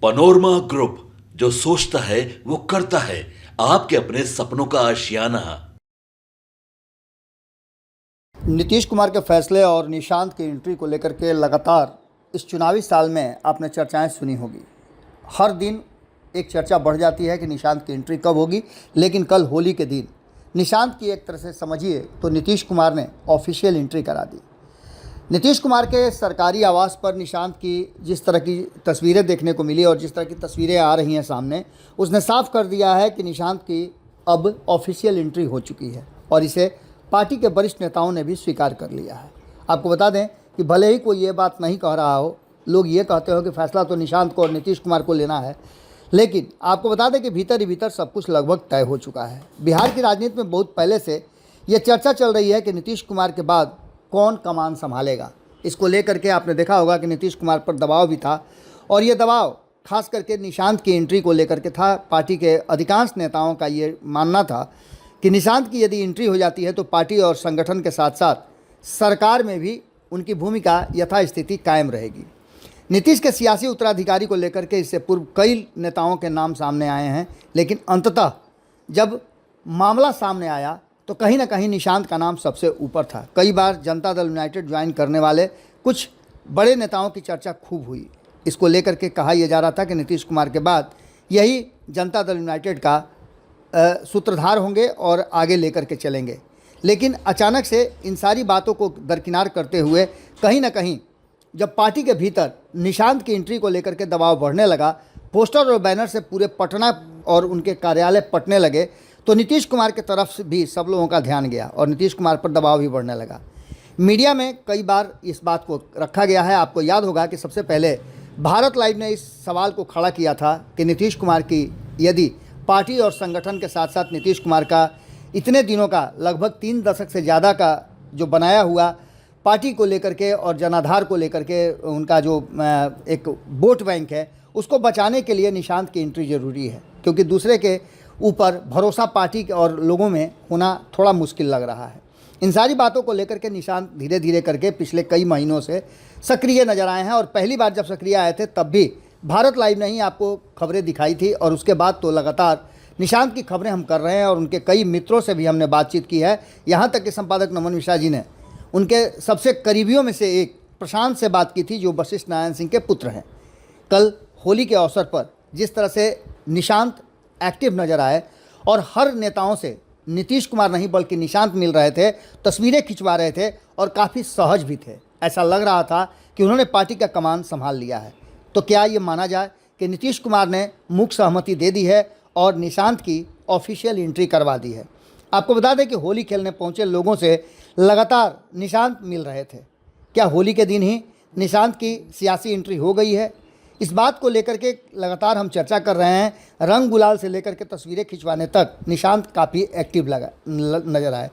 Panorama group, जो सोचता है वो करता है। आपके अपने सपनों का आशियाना। नीतीश कुमार के फैसले और निशांत की एंट्री को लेकर के लगातार इस चुनावी साल में आपने चर्चाएं सुनी होगी। हर दिन एक चर्चा बढ़ जाती है कि निशांत की एंट्री कब होगी, लेकिन कल होली के दिन निशांत की एक तरह से समझिए तो नीतीश कुमार ने ऑफिशियल एंट्री करा दी। नीतीश कुमार के सरकारी आवास पर निशांत की जिस तरह की तस्वीरें देखने को मिली और जिस तरह की तस्वीरें आ रही हैं सामने, उसने साफ कर दिया है कि निशांत की अब ऑफिशियल एंट्री हो चुकी है और इसे पार्टी के वरिष्ठ नेताओं ने भी स्वीकार कर लिया है। आपको बता दें कि भले ही कोई ये बात नहीं कह रहा हो, लोग ये कहते हो कि फैसला तो निशांत को और नीतीश कुमार को लेना है, लेकिन आपको बता दें कि भीतर ही भीतर सब कुछ लगभग तय हो चुका है। बिहार की राजनीति में बहुत पहले से ये चर्चा चल रही है कि नीतीश कुमार के बाद कौन कमान संभालेगा। इसको लेकर के आपने देखा होगा कि नीतीश कुमार पर दबाव भी था और ये दबाव खास करके निशांत की एंट्री को लेकर के था। पार्टी के अधिकांश नेताओं का ये मानना था कि निशांत की यदि एंट्री हो जाती है तो पार्टी और संगठन के साथ साथ सरकार में भी उनकी भूमिका यथास्थिति कायम रहेगी। नीतीश के सियासी उत्तराधिकारी को लेकर के इससे पूर्व कई नेताओं के नाम सामने आए हैं, लेकिन अंततः जब मामला सामने आया तो कहीं ना कहीं निशांत का नाम सबसे ऊपर था। कई बार जनता दल यूनाइटेड ज्वाइन करने वाले कुछ बड़े नेताओं की चर्चा खूब हुई। इसको लेकर के कहा यह जा रहा था कि नीतीश कुमार के बाद यही जनता दल यूनाइटेड का सूत्रधार होंगे और आगे लेकर के चलेंगे। लेकिन अचानक से इन सारी बातों को दरकिनार करते हुए कहीं ना कहीं जब पार्टी के भीतर निशांत की एंट्री को लेकर के दबाव बढ़ने लगा, पोस्टर और बैनर से पूरे पटना और उनके कार्यालय पटने लगे, तो नीतीश कुमार की तरफ से भी सब लोगों का ध्यान गया और नीतीश कुमार पर दबाव भी बढ़ने लगा। मीडिया में कई बार इस बात को रखा गया है। आपको याद होगा कि सबसे पहले भारत लाइव ने इस सवाल को खड़ा किया था कि नीतीश कुमार की यदि पार्टी और संगठन के साथ साथ नीतीश कुमार का इतने दिनों का लगभग 3 दशक से ज़्यादा का जो बनाया हुआ पार्टी को लेकर के और जनाधार को लेकर के उनका जो एक वोट बैंक है, उसको बचाने के लिए निशांत की एंट्री ज़रूरी है, क्योंकि दूसरे के ऊपर भरोसा पार्टी और लोगों में होना थोड़ा मुश्किल लग रहा है। इन सारी बातों को लेकर के निशांत धीरे धीरे करके पिछले कई महीनों से सक्रिय नज़र आए हैं और पहली बार जब सक्रिय आए थे तब भी भारत लाइव ने ही आपको खबरें दिखाई थी और उसके बाद तो लगातार निशांत की खबरें हम कर रहे हैं और उनके कई मित्रों से भी हमने बातचीत की है। यहाँ तक कि संपादक नमन मिश्रा जी ने उनके सबसे करीबियों में से एक प्रशांत से बात की थी, जो वशिष्ठ नारायण सिंह के पुत्र हैं। कल होली के अवसर पर जिस तरह से निशांत एक्टिव नज़र आए और हर नेताओं से नीतीश कुमार नहीं बल्कि निशांत मिल रहे थे, तस्वीरें खिंचवा रहे थे और काफ़ी सहज भी थे। ऐसा लग रहा था कि उन्होंने पार्टी का कमान संभाल लिया है। तो क्या ये माना जाए कि नीतीश कुमार ने मुख्य सहमति दे दी है और निशांत की ऑफिशियल एंट्री करवा दी है। आपको बता दें कि होली खेलने पहुंचे लोगों से लगातार निशांत मिल रहे थे। क्या होली के दिन ही निशांत की सियासी एंट्री हो गई है? इस बात को लेकर के लगातार हम चर्चा कर रहे हैं। रंग गुलाल से लेकर के तस्वीरें खिंचवाने तक निशांत काफ़ी एक्टिव नज़र आए।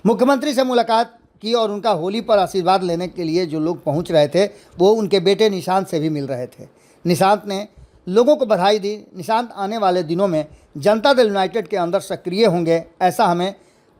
मुख्यमंत्री से मुलाकात की और उनका होली पर आशीर्वाद लेने के लिए जो लोग पहुंच रहे थे वो उनके बेटे निशांत से भी मिल रहे थे। निशांत ने लोगों को बधाई दी। निशांत आने वाले दिनों में जनता दल यूनाइटेड के अंदर सक्रिय होंगे, ऐसा हमें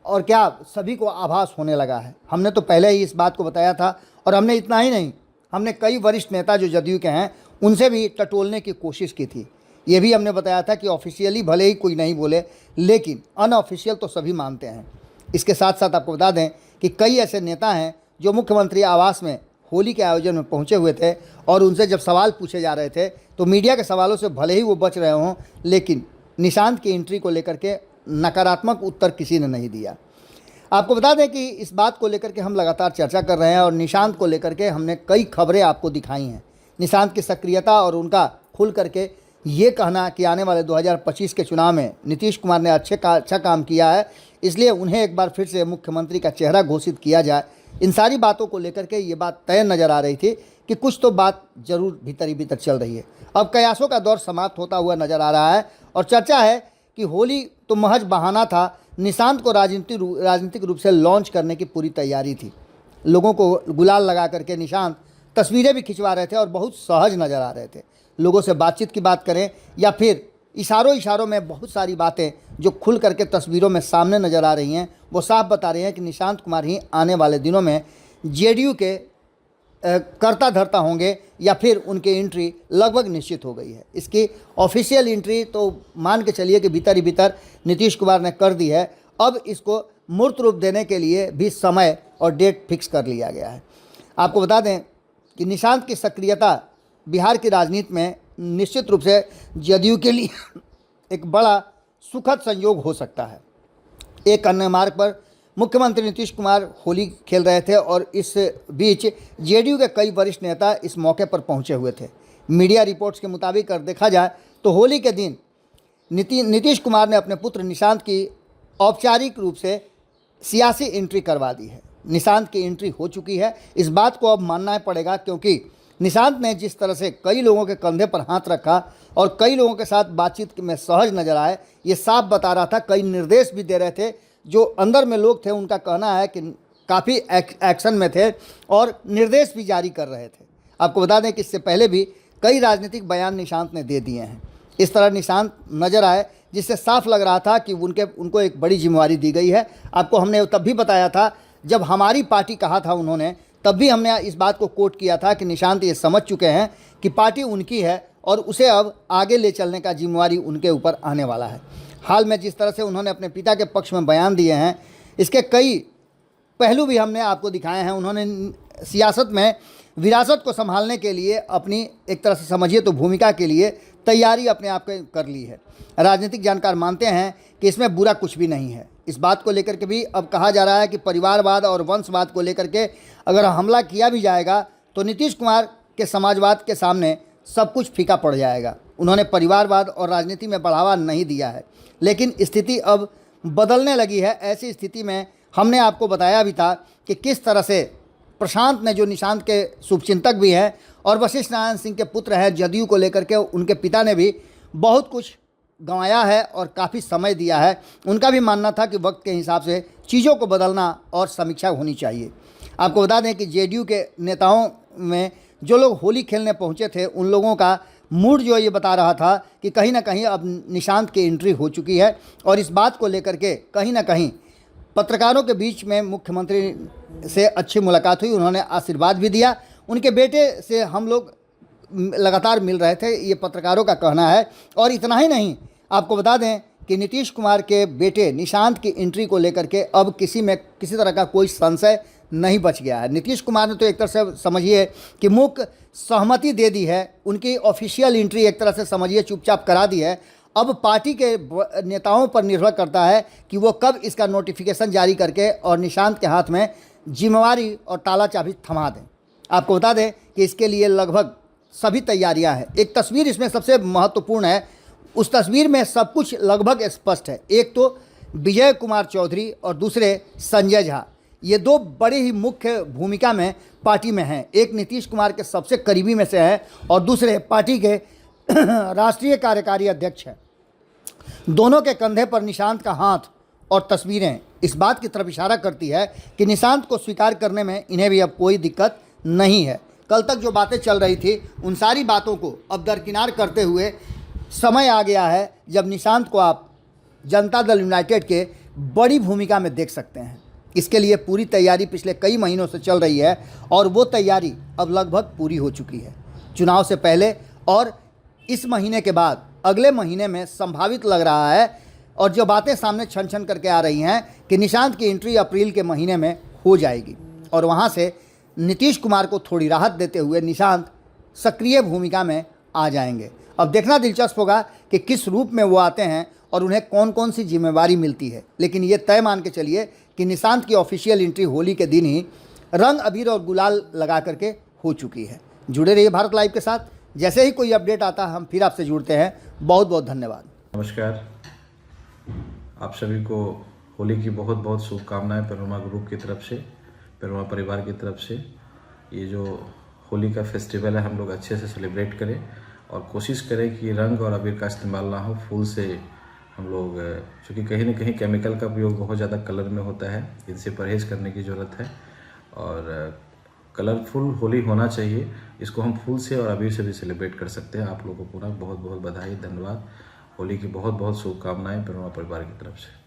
और क्या सभी को आभास होने लगा है। हमने तो पहले ही इस बात को बताया था और हमने इतना ही नहीं, हमने कई वरिष्ठ नेता जो जदयू के हैं उनसे भी टटोलने की कोशिश की थी। ये भी हमने बताया था कि ऑफिशियली भले ही कोई नहीं बोले, लेकिन अनऑफिशियल तो सभी मानते हैं। इसके साथ साथ आपको बता दें कि कई ऐसे नेता हैं जो मुख्यमंत्री आवास में होली के आयोजन में पहुंचे हुए थे और उनसे जब सवाल पूछे जा रहे थे तो मीडिया के सवालों से भले ही वो बच रहे हों, लेकिन निशांत की एंट्री को लेकर के नकारात्मक उत्तर किसी ने नहीं दिया। आपको बता दें कि इस बात को लेकर के हम लगातार चर्चा कर रहे हैं और निशांत को लेकर के हमने कई खबरें आपको दिखाई हैं। निशांत की सक्रियता और उनका खुल करके ये कहना कि आने वाले 2025 के चुनाव में नीतीश कुमार ने अच्छा काम किया है, इसलिए उन्हें एक बार फिर से मुख्यमंत्री का चेहरा घोषित किया जाए। इन सारी बातों को लेकर के ये बात तय नज़र आ रही थी कि कुछ तो बात जरूर भीतर ही भीतर चल रही है। अब कयासों का दौर समाप्त होता हुआ नज़र आ रहा है और चर्चा है कि होली तो महज बहाना था। निशांत को राजनीतिक रूप से लॉन्च करने की पूरी तैयारी थी। लोगों को गुलाल लगा करके निशांत तस्वीरें भी खिंचवा रहे थे और बहुत सहज नज़र आ रहे थे। लोगों से बातचीत की बात करें या फिर इशारों में बहुत सारी बातें जो खुल करके तस्वीरों में सामने नज़र आ रही हैं, वो साफ बता रही हैं कि निशांत कुमार ही आने वाले दिनों में जेडीयू के करता धरता होंगे या फिर उनकी एंट्री लगभग निश्चित हो गई है। इसकी ऑफिशियल एंट्री तो मान के चलिए कि भीतर ही भीतर नीतीश कुमार ने कर दी है। अब इसको मूर्त रूप देने के लिए भी समय और डेट फिक्स कर लिया गया है। आपको बता दें कि निशांत की सक्रियता बिहार की राजनीति में निश्चित रूप से जदयू के लिए एक बड़ा सुखद संयोग हो सकता है। एक अन्य मार्ग पर मुख्यमंत्री नीतीश कुमार होली खेल रहे थे और इस बीच जेडीयू के कई वरिष्ठ नेता इस मौके पर पहुंचे हुए थे। मीडिया रिपोर्ट्स के मुताबिक अगर देखा जाए तो होली के दिन नीतीश कुमार ने अपने पुत्र निशांत की औपचारिक रूप से सियासी एंट्री करवा दी है। निशांत की एंट्री हो चुकी है, इस बात को अब मानना पड़ेगा, क्योंकि निशांत ने जिस तरह से कई लोगों के कंधे पर हाथ रखा और कई लोगों के साथ बातचीत में सहज नजर आए, ये साफ बता रहा था। कई निर्देश भी दे रहे थे। जो अंदर में लोग थे उनका कहना है कि काफ़ी एक्शन में थे और निर्देश भी जारी कर रहे थे। आपको बता दें कि इससे पहले भी कई राजनीतिक बयान निशांत ने दे दिए हैं। इस तरह निशांत नजर आए जिससे साफ लग रहा था कि उनको एक बड़ी जिम्मेवारी दी गई है। आपको हमने तब भी बताया था, जब हमारी पार्टी कहा था उन्होंने, तब भी हमने इस बात को कोट किया था कि निशांत ये समझ चुके हैं कि पार्टी उनकी है और उसे अब आगे ले चलने का जिम्मेवारी उनके ऊपर आने वाला है। हाल में जिस तरह से उन्होंने अपने पिता के पक्ष में बयान दिए हैं, इसके कई पहलू भी हमने आपको दिखाए हैं। उन्होंने सियासत में विरासत को संभालने के लिए अपनी एक तरह से समझिए तो भूमिका के लिए तैयारी अपने आप कर ली है। राजनीतिक जानकार मानते हैं कि इसमें बुरा कुछ भी नहीं है। इस बात को लेकर के भी अब कहा जा रहा है कि परिवारवाद और वंशवाद को लेकर के अगर हमला किया भी जाएगा तो नीतीश कुमार के समाजवाद के सामने सब कुछ फीका पड़ जाएगा। उन्होंने परिवारवाद और राजनीति में बढ़ावा नहीं दिया है, लेकिन स्थिति अब बदलने लगी है। ऐसी स्थिति में हमने आपको बताया भी था कि किस तरह से प्रशांत ने, जो निशांत के शुभचिंतक भी हैं और वशिष्ठ नारायण सिंह के पुत्र हैं, जदयू को लेकर के उनके पिता ने भी बहुत कुछ गंवाया है और काफ़ी समय दिया है। उनका भी मानना था कि वक्त के हिसाब से चीज़ों को बदलना और समीक्षा होनी चाहिए। आपको बता दें कि जेडीयू के नेताओं में जो लोग होली खेलने पहुंचे थे, उन लोगों का मूड जो ये बता रहा था कि कहीं ना कहीं अब निशांत की एंट्री हो चुकी है। और इस बात को लेकर के कहीं ना कहीं पत्रकारों के बीच में मुख्यमंत्री से अच्छी मुलाकात हुई, उन्होंने आशीर्वाद भी दिया। उनके बेटे से हम लोग लगातार मिल रहे थे, ये पत्रकारों का कहना है। और इतना ही नहीं, आपको बता दें कि नीतीश कुमार के बेटे निशांत की एंट्री को लेकर के अब किसी तरह का कोई संशय नहीं बच गया है। नीतीश कुमार ने तो एक तरह से समझिए कि मुख्य सहमति दे दी है, उनकी ऑफिशियल एंट्री एक तरह से समझिए चुपचाप करा दी है। अब पार्टी के नेताओं पर निर्भर करता है कि वो कब इसका नोटिफिकेशन जारी करके और निशांत के हाथ में जिम्मेवारी और ताला चाबी थमा दें। आपको बता दें कि इसके लिए लगभग सभी तैयारियां हैं। एक तस्वीर इसमें सबसे महत्वपूर्ण है, उस तस्वीर में सब कुछ लगभग स्पष्ट है। एक तो विजय कुमार चौधरी और दूसरे संजय झा, ये दो बड़े ही मुख्य भूमिका में पार्टी में हैं। एक नीतीश कुमार के सबसे करीबी में से है और दूसरे पार्टी के राष्ट्रीय कार्यकारी अध्यक्ष हैं। दोनों के कंधे पर निशांत का हाथ और तस्वीरें इस बात की तरफ इशारा करती है कि निशांत को स्वीकार करने में इन्हें भी अब कोई दिक्कत नहीं है। कल तक जो बातें चल रही थी, उन सारी बातों को अब दरकिनार करते हुए समय आ गया है जब निशांत को आप जनता दल यूनाइटेड के बड़ी भूमिका में देख सकते हैं। इसके लिए पूरी तैयारी पिछले कई महीनों से चल रही है और वो तैयारी अब लगभग पूरी हो चुकी है। चुनाव से पहले और इस महीने के बाद अगले महीने में संभावित लग रहा है, और जो बातें सामने छन छन करके आ रही हैं कि निशांत की एंट्री अप्रैल के महीने में हो जाएगी और वहाँ से नीतीश कुमार को थोड़ी राहत देते हुए निशांत सक्रिय भूमिका में आ जाएंगे। अब देखना दिलचस्प होगा कि किस रूप में वो आते हैं और उन्हें कौन कौन सी जिम्मेवारी मिलती है। लेकिन ये तय मान के चलिए कि निशांत की ऑफिशियल एंट्री होली के दिन ही रंग अबीर और गुलाल लगा करके हो चुकी है। जुड़े रहिए भारत लाइव के साथ, जैसे ही कोई अपडेट आता है हम फिर आपसे जुड़ते हैं। बहुत बहुत धन्यवाद। नमस्कार, आप सभी को होली की बहुत बहुत शुभकामनाएं पेनोरमा ग्रुप की तरफ से, पेनोरमा परिवार की तरफ से। ये जो होली का फेस्टिवल है हम लोग अच्छे से सेलिब्रेट करें और कोशिश करें कि रंग और अबीर का इस्तेमाल ना हो, फूल से हम लोग, चूँकि कहीं ना कहीं केमिकल का उपयोग बहुत ज़्यादा कलर में होता है, इनसे परहेज़ करने की ज़रूरत है और कलरफुल होली होना चाहिए। इसको हम फूल से और अबीर से भी सेलिब्रेट कर सकते हैं। आप लोगों को पूरा बहुत बहुत बधाई, धन्यवाद। होली की बहुत बहुत शुभकामनाएं पेनोरमा परिवार की तरफ से।